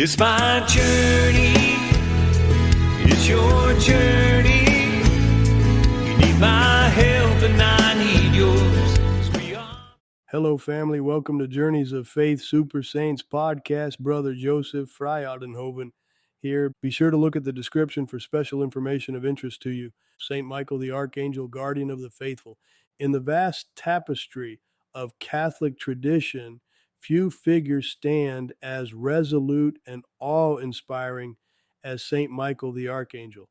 It's my journey, it's your journey. You need my help and I need yours. 'Cause we are... Hello, family. Welcome to Journeys of Faith Super Saints podcast. Brother Joseph Freyaudenhoven here. Be sure to look at the description for special information of interest to you. Saint Michael the Archangel, guardian of the faithful. In the vast tapestry of Catholic tradition, few figures stand as resolute and awe-inspiring as Saint Michael the Archangel,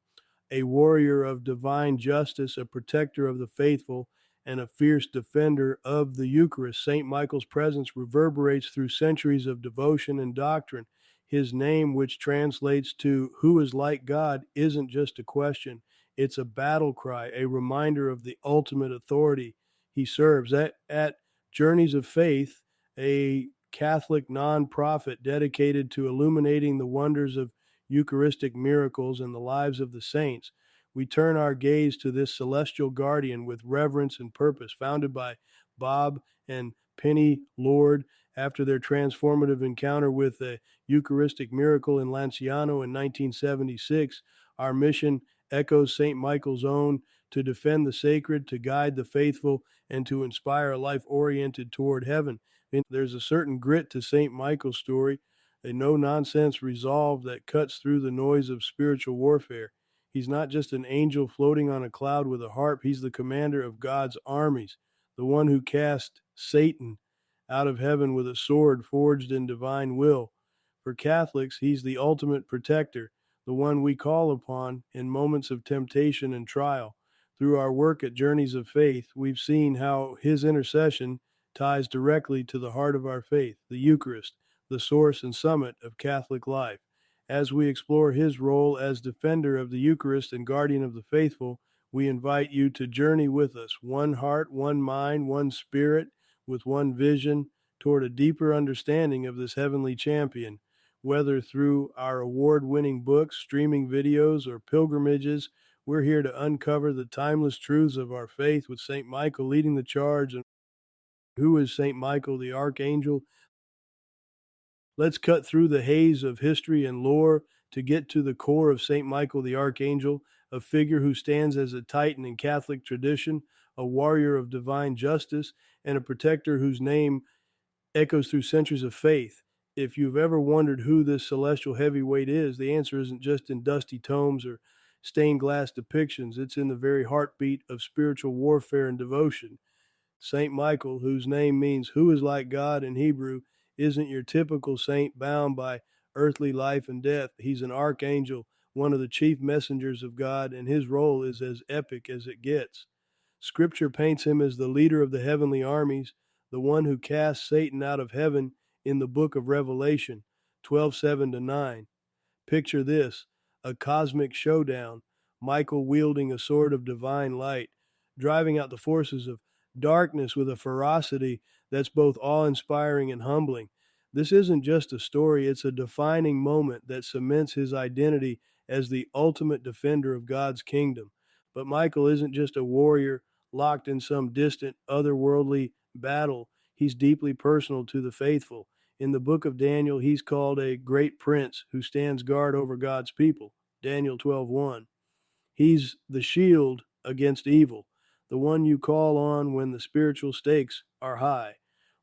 a warrior of divine justice, a protector of the faithful, and a fierce defender of the Eucharist. Saint Michael's presence reverberates through centuries of devotion and doctrine. His name, which translates to "who is like God," isn't just a question. It's a battle cry, a reminder of the ultimate authority he serves. At Journeys of Faith, a Catholic nonprofit dedicated to illuminating the wonders of Eucharistic miracles and the lives of the saints, we turn our gaze to this celestial guardian with reverence and purpose. Founded by Bob and Penny Lord after their transformative encounter with a Eucharistic miracle in Lanciano in 1976, our mission echoes St. Michael's own: to defend the sacred, to guide the faithful, and to inspire a life oriented toward heaven. And there's a certain grit to St. Michael's story, a no-nonsense resolve that cuts through the noise of spiritual warfare. He's not just an angel floating on a cloud with a harp. He's the commander of God's armies, the one who cast Satan out of heaven with a sword forged in divine will. For Catholics, he's the ultimate protector, the one we call upon in moments of temptation and trial. Through our work at Journeys of Faith, we've seen how his intercession ties directly to the heart of our faith, the Eucharist, the source and summit of Catholic life. As we explore his role as defender of the Eucharist and guardian of the faithful, we invite you to journey with us, one heart, one mind, one spirit, with one vision, toward a deeper understanding of this heavenly champion. Whether through our award-winning books, streaming videos, or pilgrimages, we're here to uncover the timeless truths of our faith, with St. Michael leading the charge. And who is St. Michael the Archangel? Let's cut through the haze of history and lore to get to the core of St. Michael the Archangel, a figure who stands as a titan in Catholic tradition, a warrior of divine justice, and a protector whose name echoes through centuries of faith. If you've ever wondered who this celestial heavyweight is, the answer isn't just in dusty tomes or stained glass depictions. It's in the very heartbeat of spiritual warfare and devotion. Saint Michael, whose name means "who is like God" in Hebrew, isn't your typical saint bound by earthly life and death. He's an archangel, one of the chief messengers of God, and his role is as epic as it gets. Scripture paints him as the leader of the heavenly armies, the one who cast Satan out of heaven in the book of Revelation 12:7-9. Picture this: a cosmic showdown, Michael wielding a sword of divine light, driving out the forces of darkness with a ferocity that's both awe-inspiring and humbling. This isn't just a story, it's a defining moment that cements his identity as the ultimate defender of God's kingdom. But Michael isn't just a warrior locked in some distant, otherworldly battle. He's deeply personal to the faithful. In the book of Daniel, he's called a great prince who stands guard over God's people, Daniel 12:1. He's the shield against evil, the one you call on when the spiritual stakes are high.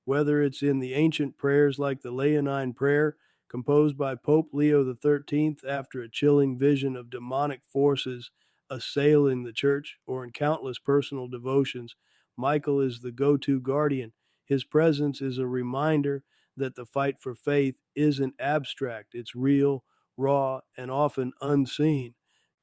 Whether it's in the ancient prayers like the Leonine Prayer, composed by Pope Leo XIII after a chilling vision of demonic forces assailing the church, or in countless personal devotions, Michael is the go-to guardian. His presence is a reminder that the fight for faith isn't abstract. It's real, raw, and often unseen.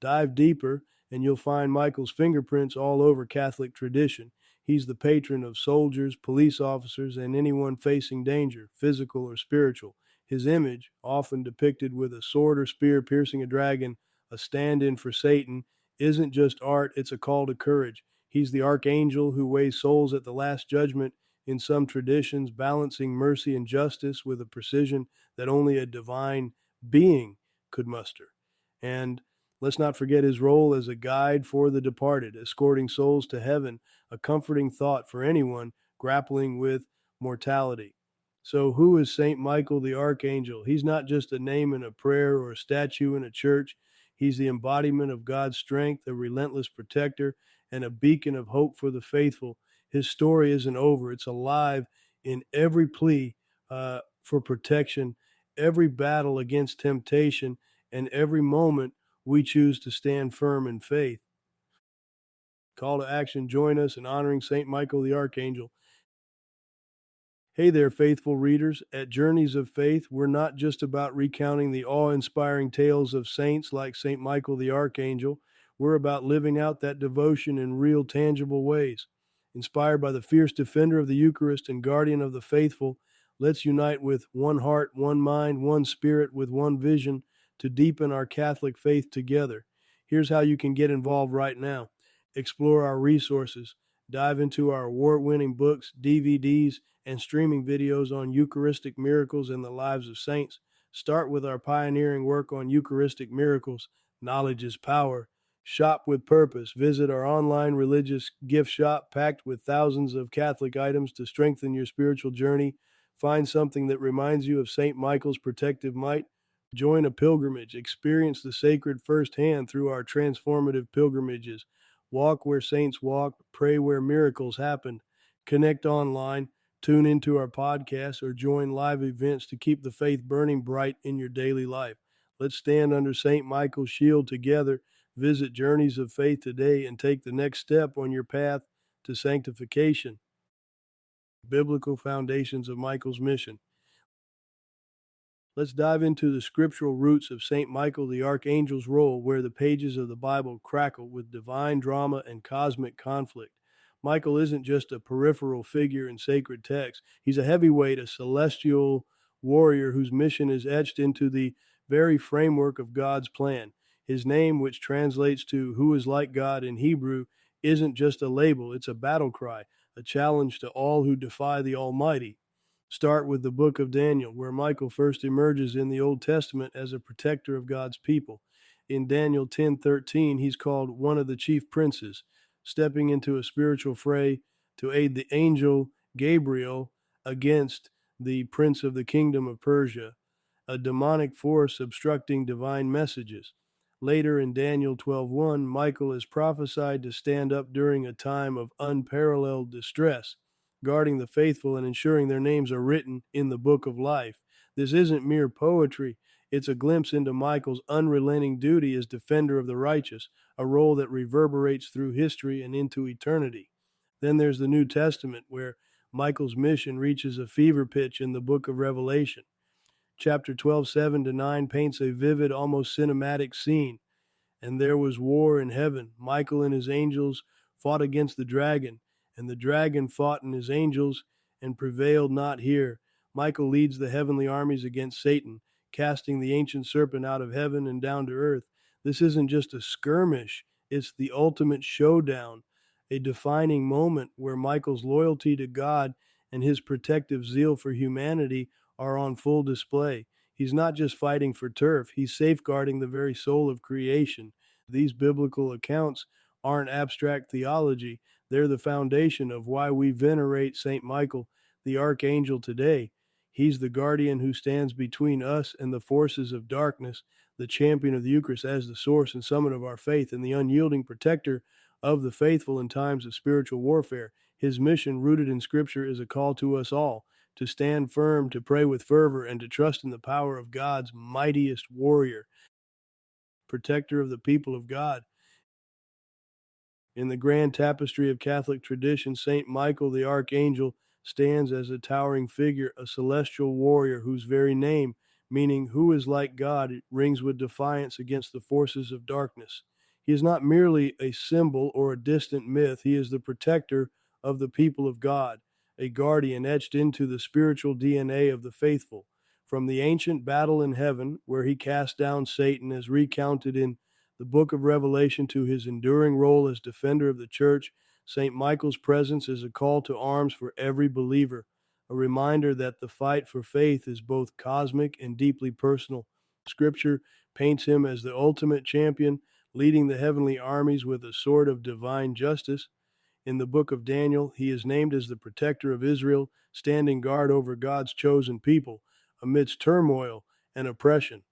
Dive deeper, and you'll find Michael's fingerprints all over Catholic tradition. He's the patron of soldiers, police officers, and anyone facing danger, physical or spiritual. His image, often depicted with a sword or spear piercing a dragon, a stand-in for Satan, isn't just art, it's a call to courage. He's the archangel who weighs souls at the last judgment, in some traditions balancing mercy and justice with a precision that only a divine being could muster. And let's not forget his role as a guide for the departed, escorting souls to heaven, a comforting thought for anyone grappling with mortality. So, who is Saint Michael the Archangel? He's not just a name in a prayer or a statue in a church. He's the embodiment of God's strength, a relentless protector, and a beacon of hope for the faithful. His story isn't over, it's alive in every plea for protection, every battle against temptation, and every moment we choose to stand firm in faith. Call to action, join us in honoring Saint Michael the Archangel. Hey there, faithful readers. At Journeys of Faith, we're not just about recounting the awe-inspiring tales of saints like St. Michael the Archangel. We're about living out that devotion in real, tangible ways. Inspired by the fierce defender of the Eucharist and guardian of the faithful, let's unite with one heart, one mind, one spirit, with one vision to deepen our Catholic faith together. Here's how you can get involved right now. Explore our resources. Dive into our award-winning books, DVDs, and streaming videos on Eucharistic miracles and the lives of saints. Start with our pioneering work on Eucharistic miracles. Knowledge is power. Shop with purpose. Visit our online religious gift shop packed with thousands of Catholic items to strengthen your spiritual journey. Find something that reminds you of St. Michael's protective might. Join a pilgrimage. Experience the sacred firsthand through our transformative pilgrimages. Walk where saints walk, pray where miracles happen. Connect online, tune into our podcast, or join live events to keep the faith burning bright in your daily life. Let's stand under St. Michael's shield together. Visit Journeys of Faith today and take the next step on your path to sanctification. Biblical foundations of Michael's mission. Let's dive into the scriptural roots of Saint Michael the Archangel's role, where the pages of the Bible crackle with divine drama and cosmic conflict. Michael isn't just a peripheral figure in sacred texts. He's a heavyweight, a celestial warrior whose mission is etched into the very framework of God's plan. His name, which translates to "who is like God" in Hebrew, isn't just a label, it's a battle cry, a challenge to all who defy the Almighty. Start with the book of Daniel, where Michael first emerges in the Old Testament as a protector of God's people. In Daniel 10:13, he's called one of the chief princes, stepping into a spiritual fray to aid the angel Gabriel against the prince of the kingdom of Persia, a demonic force obstructing divine messages. Later in Daniel 12:1, Michael is prophesied to stand up during a time of unparalleled distress, guarding the faithful and ensuring their names are written in the book of life. This isn't mere poetry, it's a glimpse into Michael's unrelenting duty as defender of the righteous, a role that reverberates through history and into eternity. Then there's the New Testament, where Michael's mission reaches a fever pitch in the book of Revelation. Chapter 12, 7-9 paints a vivid, almost cinematic scene. And there was war in heaven. Michael and his angels fought against the dragon, and the dragon fought and his angels and prevailed not here. Michael leads the heavenly armies against Satan, casting the ancient serpent out of heaven and down to earth. This isn't just a skirmish, it's the ultimate showdown, a defining moment where Michael's loyalty to God and his protective zeal for humanity are on full display. He's not just fighting for turf, he's safeguarding the very soul of creation. These biblical accounts aren't abstract theology, they're the foundation of why we venerate St. Michael, the Archangel, today. He's the guardian who stands between us and the forces of darkness, the champion of the Eucharist as the source and summit of our faith, and the unyielding protector of the faithful in times of spiritual warfare. His mission, rooted in Scripture, is a call to us all to stand firm, to pray with fervor, and to trust in the power of God's mightiest warrior, protector of the people of God. In the grand tapestry of Catholic tradition, Saint Michael the Archangel stands as a towering figure, a celestial warrior whose very name, meaning "who is like God," rings with defiance against the forces of darkness. He is not merely a symbol or a distant myth, he is the protector of the people of God, a guardian etched into the spiritual DNA of the faithful. From the ancient battle in heaven, where he cast down Satan as recounted in the book of Revelation, to his enduring role as defender of the church, St. Michael's presence is a call to arms for every believer, a reminder that the fight for faith is both cosmic and deeply personal. Scripture paints him as the ultimate champion, leading the heavenly armies with a sword of divine justice. In the book of Daniel, he is named as the protector of Israel, standing guard over God's chosen people amidst turmoil and oppression.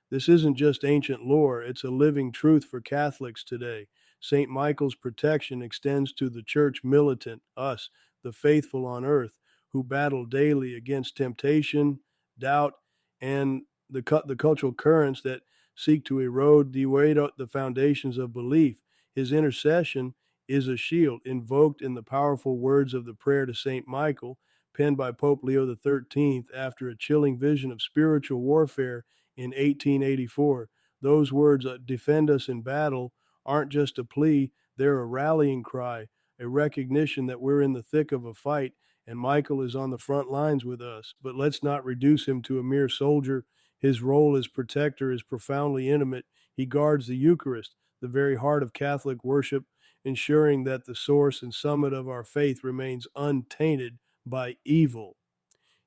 This isn't just ancient lore, it's a living truth for Catholics today. St. Michael's protection extends to the church militant, us, the faithful on earth, who battle daily against temptation, doubt, and the cultural currents that seek to erode, degrade the foundations of belief. His intercession is a shield invoked in the powerful words of the prayer to Saint Michael, penned by Pope Leo XIII after a chilling vision of spiritual warfare in 1884. Those words, defend us in battle, aren't just a plea, they're a rallying cry, a recognition that we're in the thick of a fight and Michael is on the front lines with us. But let's not reduce him to a mere soldier. His role as protector is profoundly intimate. He guards the Eucharist, the very heart of Catholic worship, ensuring that the source and summit of our faith remains untainted by evil.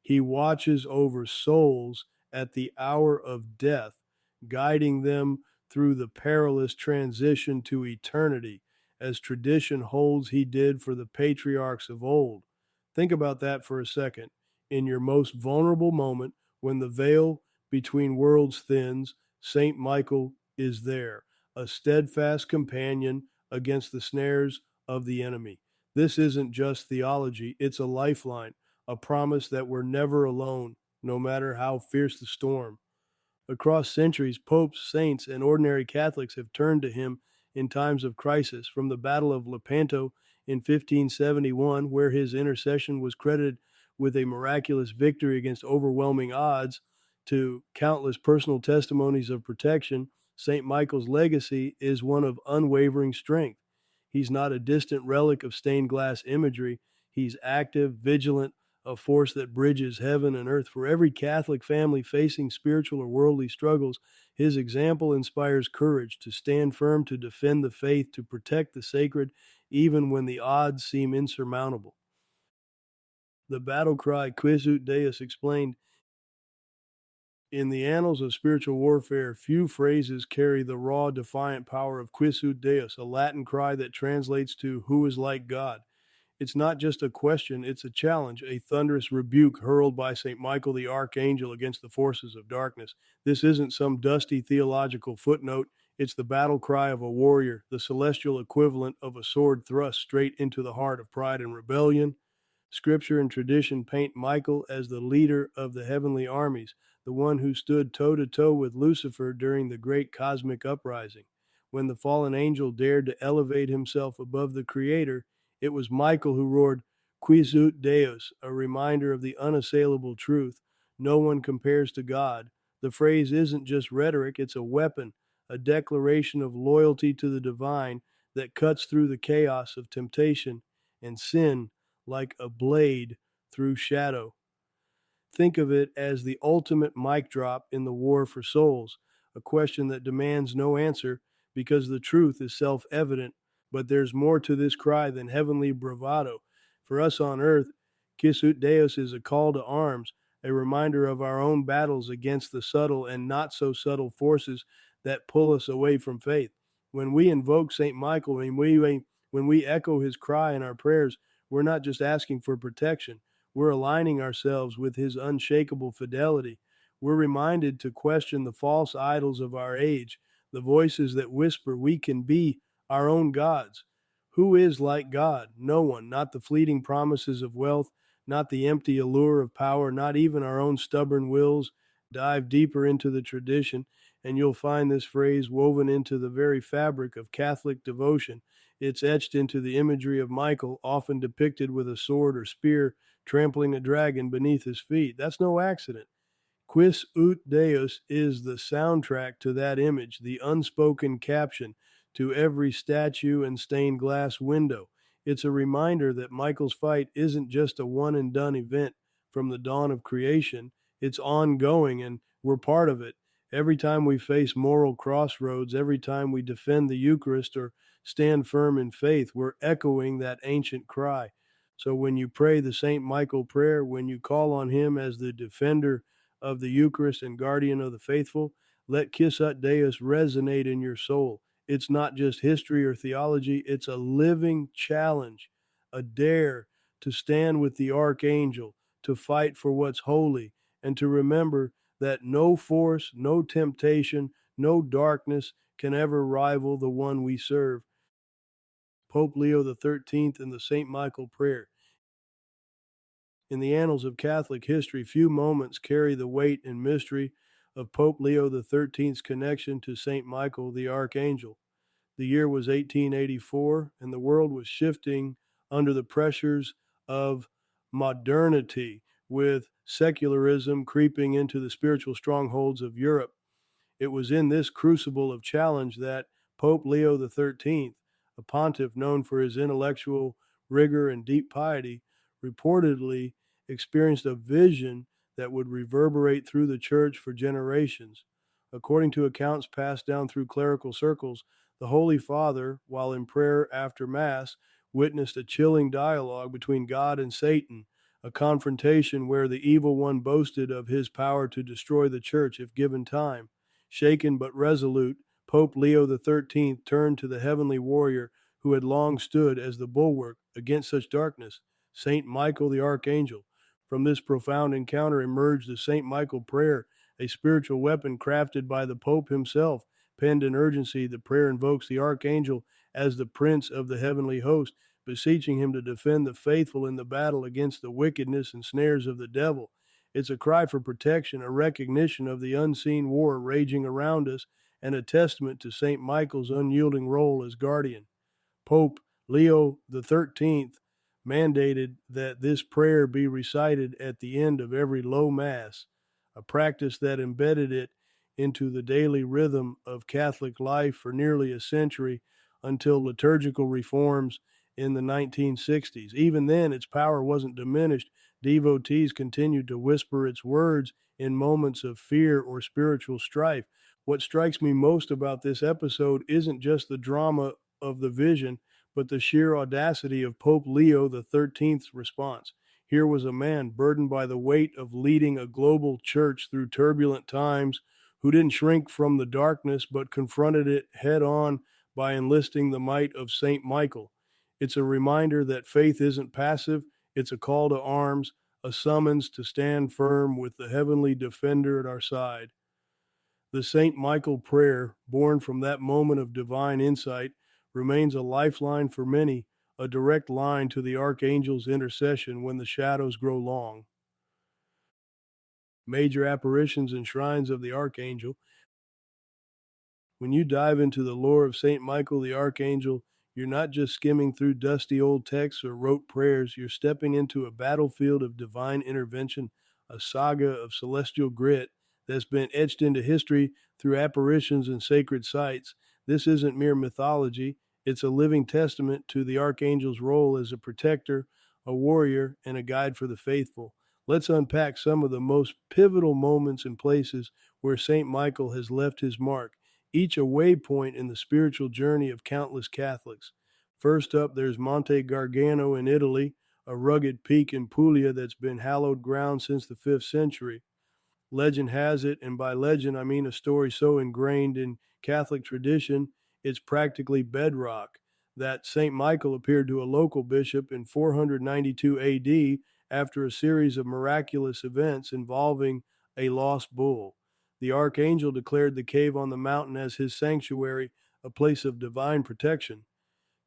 He watches over souls at the hour of death, guiding them through the perilous transition to eternity, as tradition holds he did for the patriarchs of old. Think about that for a second. In your most vulnerable moment, when the veil between worlds thins, Saint Michael is there, a steadfast companion against the snares of the enemy. This isn't just theology, it's a lifeline, a promise that we're never alone, no matter how fierce the storm. Across centuries, popes, saints, and ordinary Catholics have turned to him in times of crisis, from the Battle of Lepanto in 1571, where his intercession was credited with a miraculous victory against overwhelming odds, to countless personal testimonies of protection. St. Michael's legacy is one of unwavering strength. He's not a distant relic of stained glass imagery. He's active, vigilant, a force that bridges heaven and earth. For every Catholic family facing spiritual or worldly struggles, his example inspires courage to stand firm, to defend the faith, to protect the sacred, even when the odds seem insurmountable. The battle cry, Quis Ut Deus, explained, in the annals of spiritual warfare, few phrases carry the raw, defiant power of Quis Ut Deus, a Latin cry that translates to "Who is like God?" It's not just a question, it's a challenge, a thunderous rebuke hurled by Saint Michael the Archangel against the forces of darkness. This isn't some dusty theological footnote, it's the battle cry of a warrior, the celestial equivalent of a sword thrust straight into the heart of pride and rebellion. Scripture and tradition paint Michael as the leader of the heavenly armies, the one who stood toe-to-toe with Lucifer during the great cosmic uprising. When the fallen angel dared to elevate himself above the Creator, it was Michael who roared, Quis Ut Deus, a reminder of the unassailable truth. No one compares to God. The phrase isn't just rhetoric, it's a weapon, a declaration of loyalty to the divine that cuts through the chaos of temptation and sin like a blade through shadow. Think of it as the ultimate mic drop in the war for souls, a question that demands no answer because the truth is self-evident. But there's more to this cry than heavenly bravado. For us on earth, Quis Ut Deus is a call to arms, a reminder of our own battles against the subtle and not so subtle forces that pull us away from faith. When we invoke St. Michael, when we echo his cry in our prayers, we're not just asking for protection. We're aligning ourselves with his unshakable fidelity. We're reminded to question the false idols of our age, the voices that whisper we can be our own gods. Who is like God? No one, not the fleeting promises of wealth, not the empty allure of power, not even our own stubborn wills. Dive deeper into the tradition, and you'll find this phrase woven into the very fabric of Catholic devotion. It's etched into the imagery of Michael, often depicted with a sword or spear, trampling a dragon beneath his feet. That's no accident. Quis Ut Deus is the soundtrack to that image, the unspoken caption to every statue and stained glass window. It's a reminder that Michael's fight isn't just a one and done event from the dawn of creation. It's ongoing, and we're part of it. Every time we face moral crossroads, every time we defend the Eucharist or stand firm in faith, we're echoing that ancient cry. So when you pray the Saint Michael prayer, when you call on him as the defender of the Eucharist and guardian of the faithful, let Quis Ut Deus resonate in your soul. It's not just history or theology, it's a living challenge a dare to stand with the Archangel, to fight for what's holy, and to remember that no force, no temptation, no darkness can ever rival the one we serve. Pope Leo XIII and the Saint Michael prayer. In the annals of Catholic history, few moments carry the weight and mystery of Pope Leo XIII's connection to Saint Michael the Archangel. The year was 1884, and the world was shifting under the pressures of modernity, with secularism creeping into the spiritual strongholds of Europe. It was in this crucible of challenge that Pope Leo XIII, a pontiff known for his intellectual rigor and deep piety, reportedly experienced a vision that would reverberate through the church for generations. According to accounts passed down through clerical circles, the Holy Father, while in prayer after Mass, witnessed a chilling dialogue between God and Satan, a confrontation where the evil one boasted of his power to destroy the church if given time. Shaken but resolute, Pope Leo XIII turned to the heavenly warrior who had long stood as the bulwark against such darkness, Saint Michael the Archangel. From this profound encounter emerged the Saint Michael prayer, a spiritual weapon crafted by the Pope himself. Penned in urgency, the prayer invokes the Archangel as the Prince of the heavenly host, beseeching him to defend the faithful in the battle against the wickedness and snares of the devil. It's a cry for protection, a recognition of the unseen war raging around us, and a testament to St. Michael's unyielding role as guardian. Pope Leo XIII mandated that this prayer be recited at the end of every low Mass, a practice that embedded it into the daily rhythm of Catholic life for nearly a century until liturgical reforms in the 1960s. Even then, its power wasn't diminished. Devotees continued to whisper its words in moments of fear or spiritual strife. What strikes me most about this episode isn't just the drama of the vision, but the sheer audacity of Pope Leo XIII's response. Here was a man burdened by the weight of leading a global church through turbulent times, who didn't shrink from the darkness but confronted it head on by enlisting the might of Saint Michael. It's a reminder that faith isn't passive, it's a call to arms, a summons to stand firm with the heavenly defender at our side. The Saint Michael prayer, born from that moment of divine insight, remains a lifeline for many, a direct line to the Archangel's intercession when the shadows grow long. Major apparitions and shrines of the Archangel. When you dive into the lore of Saint Michael the Archangel, you're not just skimming through dusty old texts or rote prayers, you're stepping into a battlefield of divine intervention, a saga of celestial grit that's been etched into history through apparitions and sacred sites. This isn't mere mythology, it's a living testament to the Archangel's role as a protector, a warrior, and a guide for the faithful. Let's unpack some of the most pivotal moments and places where Saint Michael has left his mark, each a waypoint in the spiritual journey of countless Catholics. First up, there's Monte Gargano in Italy, a rugged peak in Puglia that's been hallowed ground since the 5th century. Legend has it, and by legend I mean a story so ingrained in Catholic tradition it's practically bedrock, that St. Michael appeared to a local bishop in 492 AD after a series of miraculous events involving a lost bull. The Archangel declared the cave on the mountain as his sanctuary, a place of divine protection.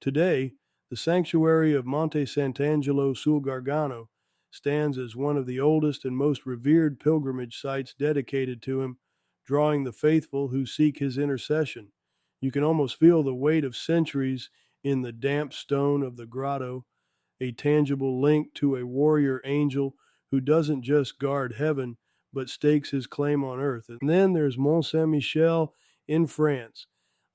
Today, the sanctuary of Monte Sant'Angelo sul Gargano stands as one of the oldest and most revered pilgrimage sites dedicated to him, drawing the faithful who seek his intercession. You can almost feel the weight of centuries in the damp stone of the grotto, a tangible link to a warrior angel who doesn't just guard heaven, but stakes his claim on earth. And then there's Mont Saint Michel in France,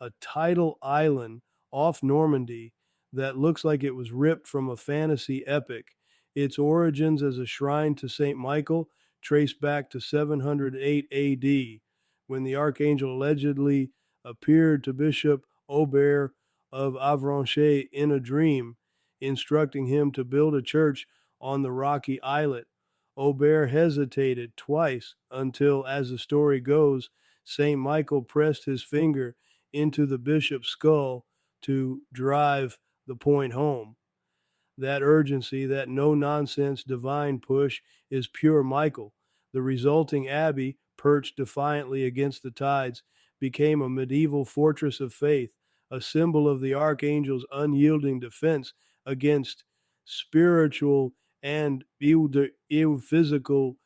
a tidal island off Normandy that looks like it was ripped from a fantasy epic. Its origins as a shrine to Saint Michael trace back to 708 AD, when the Archangel allegedly appeared to Bishop Aubert of Avranches in a dream, instructing him to build a church on the rocky islet. Aubert hesitated twice until, as the story goes, St. Michael pressed his finger into the bishop's skull to drive the point home. That urgency, that no-nonsense divine push is pure Michael. The resulting abbey, perched defiantly against the tides, became a medieval fortress of faith, a symbol of the archangel's unyielding defense against spiritual and physical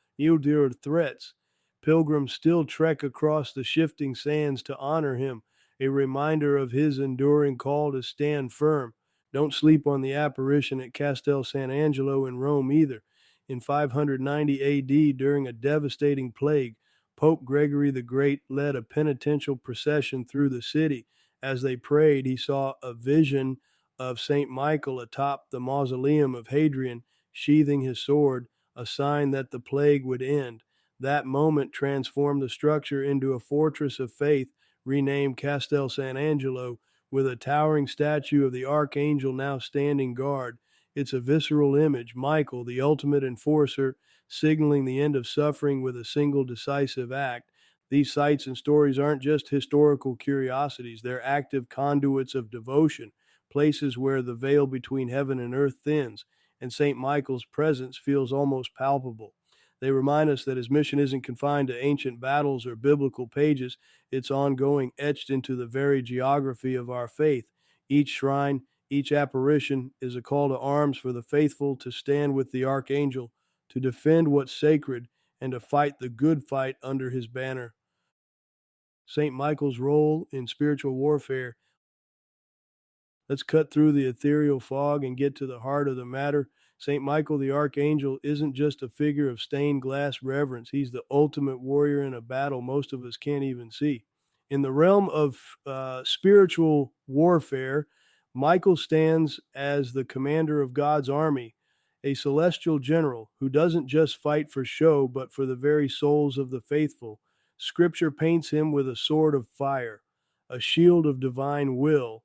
threats. Pilgrims still trek across the shifting sands to honor him, a reminder of his enduring call to stand firm. Don't sleep on the apparition at Castel Sant'Angelo in Rome either. In 590 AD, during a devastating plague, Pope Gregory the Great led a penitential procession through the city. As they prayed, he saw a vision of Saint Michael atop the mausoleum of Hadrian, sheathing his sword, a sign that the plague would end. That moment transformed the structure into a fortress of faith, renamed Castel Sant'Angelo, with a towering statue of the Archangel now standing guard. It's a visceral image, Michael, the ultimate enforcer, signaling the end of suffering with a single decisive act. These sights and stories aren't just historical curiosities, they're active conduits of devotion, places where the veil between heaven and earth thins, and St. Michael's presence feels almost palpable. They remind us that his mission isn't confined to ancient battles or biblical pages. It's ongoing, etched into the very geography of our faith. Each shrine, each apparition is a call to arms for the faithful to stand with the Archangel, to defend what's sacred, and to fight the good fight under his banner. St. Michael's role in spiritual warfare. Let's cut through the ethereal fog and get to the heart of the matter. St. Michael the Archangel isn't just a figure of stained glass reverence. He's the ultimate warrior in a battle most of us can't even see. In the realm of spiritual warfare, Michael stands as the commander of God's army, a celestial general who doesn't just fight for show, but for the very souls of the faithful. Scripture paints him with a sword of fire, a shield of divine will,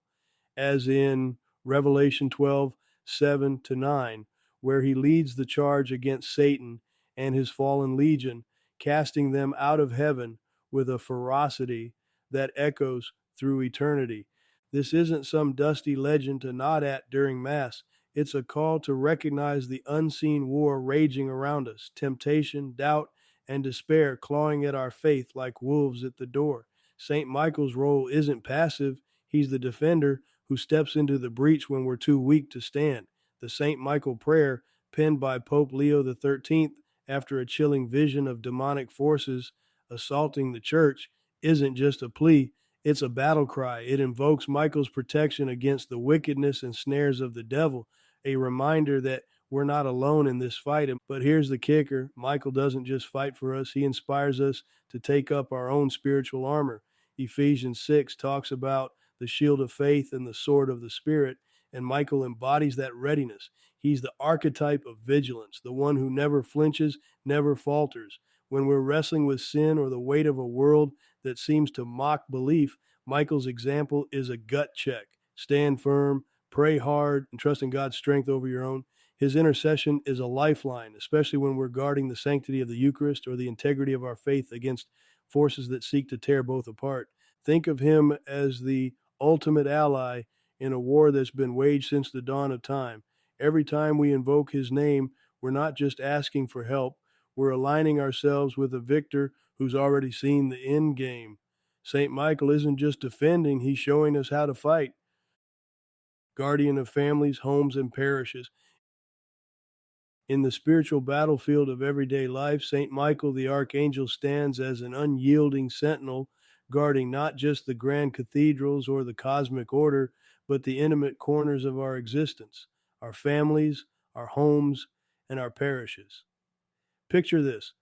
as in Revelation 12:7-9, where he leads the charge against Satan and his fallen legion, casting them out of heaven with a ferocity that echoes through eternity. This isn't some dusty legend to nod at during Mass. It's a call to recognize the unseen war raging around us, temptation, doubt, and despair clawing at our faith like wolves at the door. St. Michael's role isn't passive. He's the defender who steps into the breach when we're too weak to stand. The Saint Michael prayer, penned by Pope Leo XIII after a chilling vision of demonic forces assaulting the church, isn't just a plea, it's a battle cry. It invokes Michael's protection against the wickedness and snares of the devil, a reminder that we're not alone in this fight. But here's the kicker. Michael doesn't just fight for us. He inspires us to take up our own spiritual armor. Ephesians 6 talks about the shield of faith and the sword of the Spirit, and Michael embodies that readiness. He's the archetype of vigilance, the one who never flinches, never falters. When we're wrestling with sin or the weight of a world that seems to mock belief, Michael's example is a gut check. Stand firm, pray hard, and trust in God's strength over your own. His intercession is a lifeline, especially when we're guarding the sanctity of the Eucharist or the integrity of our faith against forces that seek to tear both apart. Think of him as the ultimate ally in a war that's been waged since the dawn of time. Every time we invoke his name, we're not just asking for help, we're aligning ourselves with a victor who's already seen the end game. St. Michael isn't just defending, he's showing us how to fight. Guardian of families, homes, and parishes. In the spiritual battlefield of everyday life, St. Michael the Archangel stands as an unyielding sentinel, guarding not just the grand cathedrals or the cosmic order, but the intimate corners of our existence, our families, our homes, and our parishes. Picture this,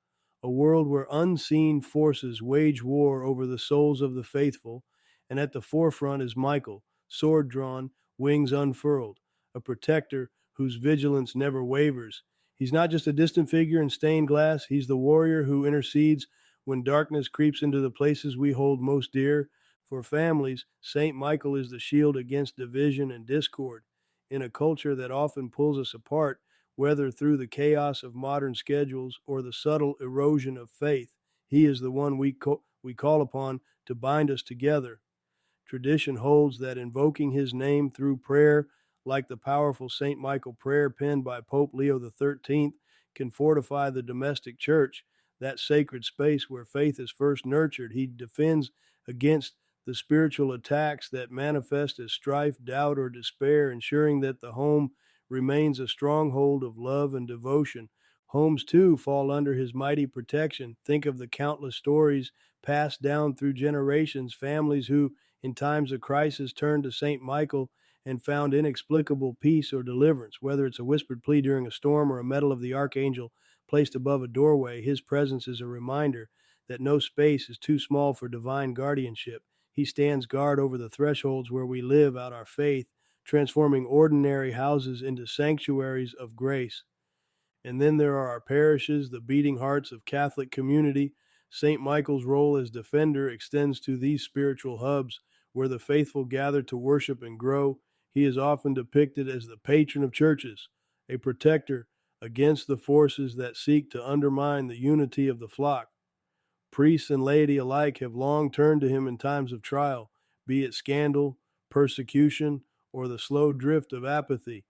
a world where unseen forces wage war over the souls of the faithful, and at the forefront is Michael, sword drawn, wings unfurled, a protector whose vigilance never wavers. He's not just a distant figure in stained glass, he's the warrior who intercedes when darkness creeps into the places we hold most dear. For families, St. Michael is the shield against division and discord. In a culture that often pulls us apart, whether through the chaos of modern schedules or the subtle erosion of faith, he is the one we call upon to bind us together. Tradition holds that invoking his name through prayer like the powerful Saint Michael prayer penned by Pope Leo XIII, can fortify the domestic church, that sacred space where faith is first nurtured. He defends against the spiritual attacks that manifest as strife, doubt, or despair, ensuring that the home remains a stronghold of love and devotion. Homes, too, fall under his mighty protection. Think of the countless stories passed down through generations, families who, in times of crisis, turned to St. Michael and found inexplicable peace or deliverance. Whether it's a whispered plea during a storm or a medal of the Archangel placed above a doorway, his presence is a reminder that no space is too small for divine guardianship. He stands guard over the thresholds where we live out our faith, transforming ordinary houses into sanctuaries of grace. And then there are our parishes, the beating hearts of Catholic community. St. Michael's role as defender extends to these spiritual hubs where the faithful gather to worship and grow. He is often depicted as the patron of churches, a protector against the forces that seek to undermine the unity of the flock. Priests and laity alike have long turned to him in times of trial, be it scandal, persecution, or the slow drift of apathy.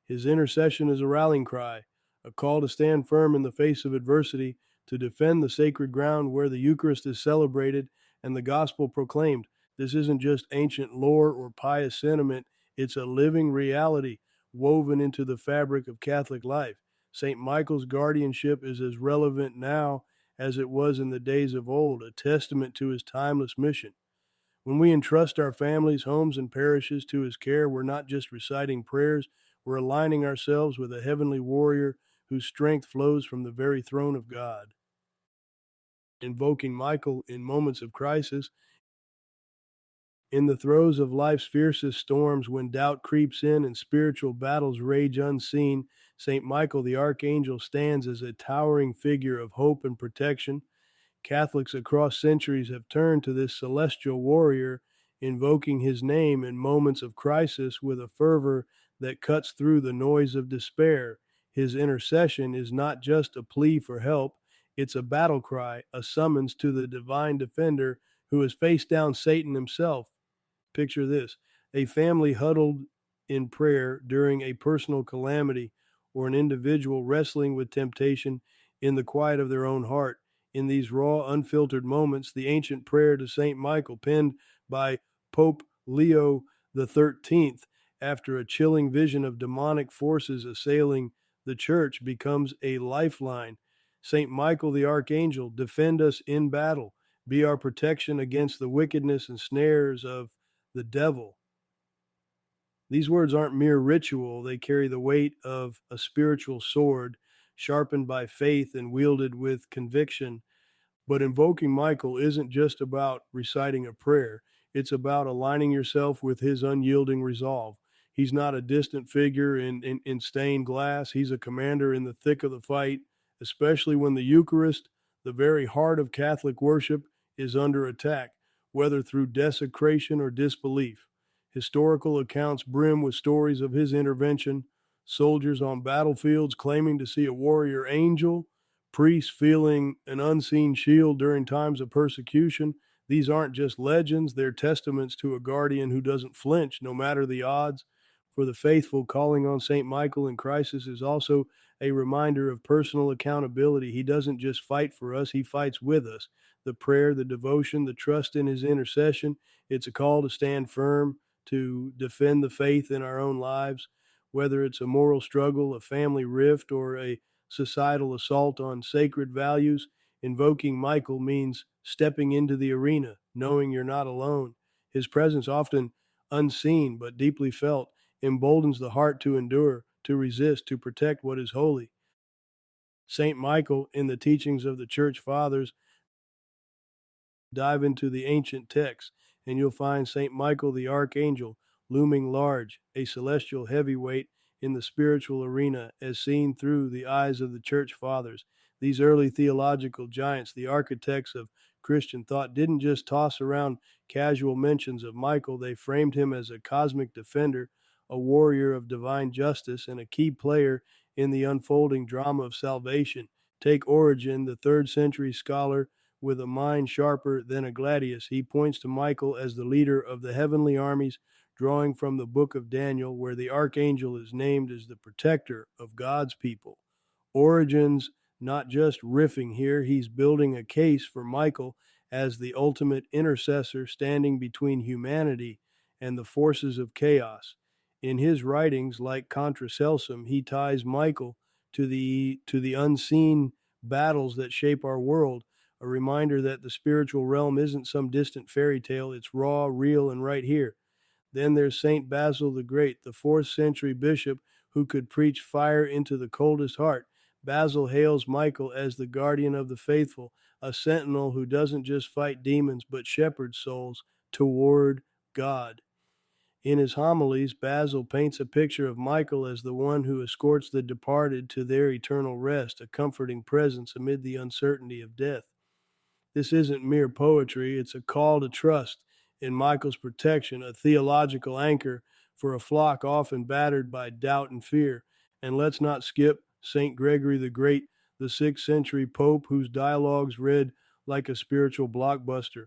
His intercession is a rallying cry, a call to stand firm in the face of adversity, to defend the sacred ground where the Eucharist is celebrated and the gospel proclaimed. This isn't just ancient lore or pious sentiment, it's a living reality woven into the fabric of Catholic life. St. Michael's guardianship is as relevant now as it was in the days of old, a testament to his timeless mission. When we entrust our families, homes, and parishes to his care, we're not just reciting prayers, we're aligning ourselves with a heavenly warrior whose strength flows from the very throne of God. Invoking Michael in moments of crisis. In the throes of life's fiercest storms, when doubt creeps in and spiritual battles rage unseen, Saint Michael the Archangel stands as a towering figure of hope and protection. Catholics across centuries have turned to this celestial warrior, invoking his name in moments of crisis with a fervor that cuts through the noise of despair. His intercession is not just a plea for help, it's a battle cry, a summons to the divine defender who has faced down Satan himself. Picture this: a family huddled in prayer during a personal calamity, or an individual wrestling with temptation in the quiet of their own heart. In these raw, unfiltered moments, the ancient prayer to Saint Michael, penned by Pope Leo XIII after a chilling vision of demonic forces assailing the church, becomes a lifeline. Saint Michael the Archangel, defend us in battle. Be our protection against the wickedness and snares of the devil. These words aren't mere ritual, they carry the weight of a spiritual sword, sharpened by faith and wielded with conviction. But invoking Michael isn't just about reciting a prayer, it's about aligning yourself with his unyielding resolve. He's not a distant figure in stained glass, he's a commander in the thick of the fight, especially when the Eucharist, the very heart of Catholic worship, is under attack, whether through desecration or disbelief. Historical accounts brim with stories of his intervention, soldiers on battlefields claiming to see a warrior angel, priests feeling an unseen shield during times of persecution. These aren't just legends, they're testaments to a guardian who doesn't flinch no matter the odds. For the faithful, calling on St. Michael in crisis is also a reminder of personal accountability. He doesn't just fight for us, he fights with us. The prayer, the devotion, the trust in his intercession, it's a call to stand firm, to defend the faith in our own lives, whether it's a moral struggle, a family rift, or a societal assault on sacred values. Invoking Michael means stepping into the arena, knowing you're not alone. His presence, often unseen but deeply felt, emboldens the heart to endure, to resist, to protect what is holy. Saint Michael, in the teachings of the Church Fathers, dive into the ancient texts, and you'll find Saint Michael the Archangel looming large, a celestial heavyweight in the spiritual arena as seen through the eyes of the Church Fathers. These early theological giants, the architects of Christian thought, didn't just toss around casual mentions of Michael, they framed him as a cosmic defender, a warrior of divine justice, and a key player in the unfolding drama of salvation. Take Origen, the 3rd century scholar with a mind sharper than a gladius. He points to Michael as the leader of the heavenly armies, drawing from the book of Daniel, where the Archangel is named as the protector of God's people. Origen's not just riffing here, he's building a case for Michael as the ultimate intercessor standing between humanity and the forces of chaos. In his writings, like Contra Celsum, he ties Michael to the unseen battles that shape our world, a reminder that the spiritual realm isn't some distant fairy tale, it's raw, real, and right here. Then there's Saint Basil the Great, the 4th century bishop who could preach fire into the coldest heart. Basil hails Michael as the guardian of the faithful, a sentinel who doesn't just fight demons but shepherds souls toward God. In his homilies, Basil paints a picture of Michael as the one who escorts the departed to their eternal rest, a comforting presence amid the uncertainty of death. This isn't mere poetry, it's a call to trust in Michael's protection, a theological anchor for a flock often battered by doubt and fear. And let's not skip St. Gregory the Great, the 6th century pope whose dialogues read like a spiritual blockbuster.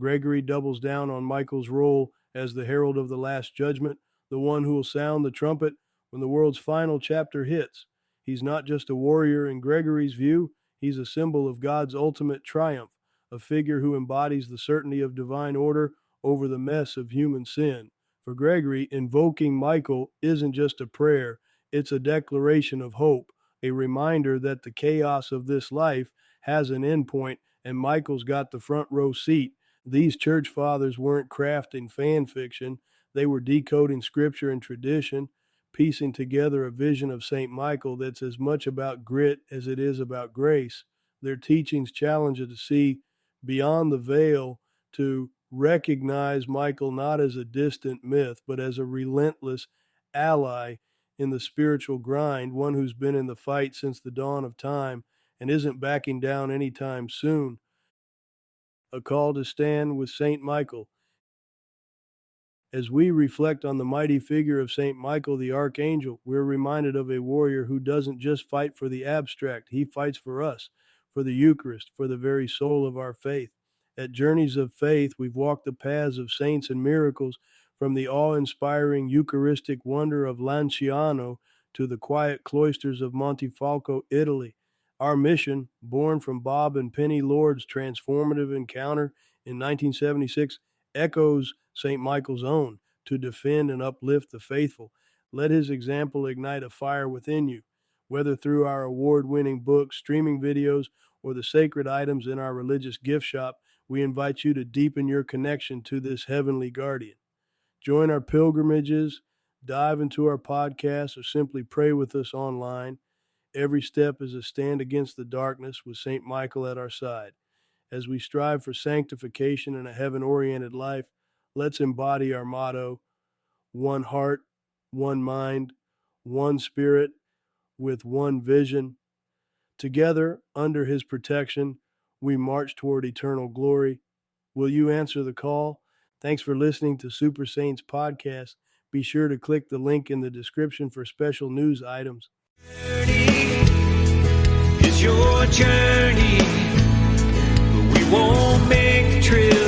Gregory doubles down on Michael's role as the herald of the Last Judgment, the one who will sound the trumpet when the world's final chapter hits. He's not just a warrior in Gregory's view, he's a symbol of God's ultimate triumph, a figure who embodies the certainty of divine order over the mess of human sin. For Gregory, invoking Michael isn't just a prayer, it's a declaration of hope, a reminder that the chaos of this life has an endpoint and Michael's got the front row seat. These church fathers weren't crafting fan fiction, they were decoding scripture and tradition, piecing together a vision of Saint Michael that's as much about grit as it is about grace. Their teachings challenge us to see beyond the veil, to recognize Michael not as a distant myth, but as a relentless ally in the spiritual grind, one who's been in the fight since the dawn of time and isn't backing down anytime soon. A call to stand with Saint Michael. As we reflect on the mighty figure of Saint Michael the Archangel, we're reminded of a warrior who doesn't just fight for the abstract, he fights for us, for the Eucharist, for the very soul of our faith. At Journeys of Faith, we've walked the paths of saints and miracles, from the awe-inspiring Eucharistic wonder of Lanciano to the quiet cloisters of Montefalco, Italy. Our mission, born from Bob and Penny Lord's transformative encounter in 1976, echoes St. Michael's own, to defend and uplift the faithful. Let his example ignite a fire within you. Whether through our award-winning books, streaming videos, or the sacred items in our religious gift shop, we invite you to deepen your connection to this heavenly guardian. Join our pilgrimages, dive into our podcasts, or simply pray with us online. Every step is a stand against the darkness with St. Michael at our side. As we strive for sanctification and a heaven-oriented life, let's embody our motto: one heart, one mind, one spirit, with one vision. Together, under his protection, we march toward eternal glory. Will you answer the call? Thanks for listening to Super Saints Podcast. Be sure to click the link in the description for special news items. It's your journey, but we won't make the trip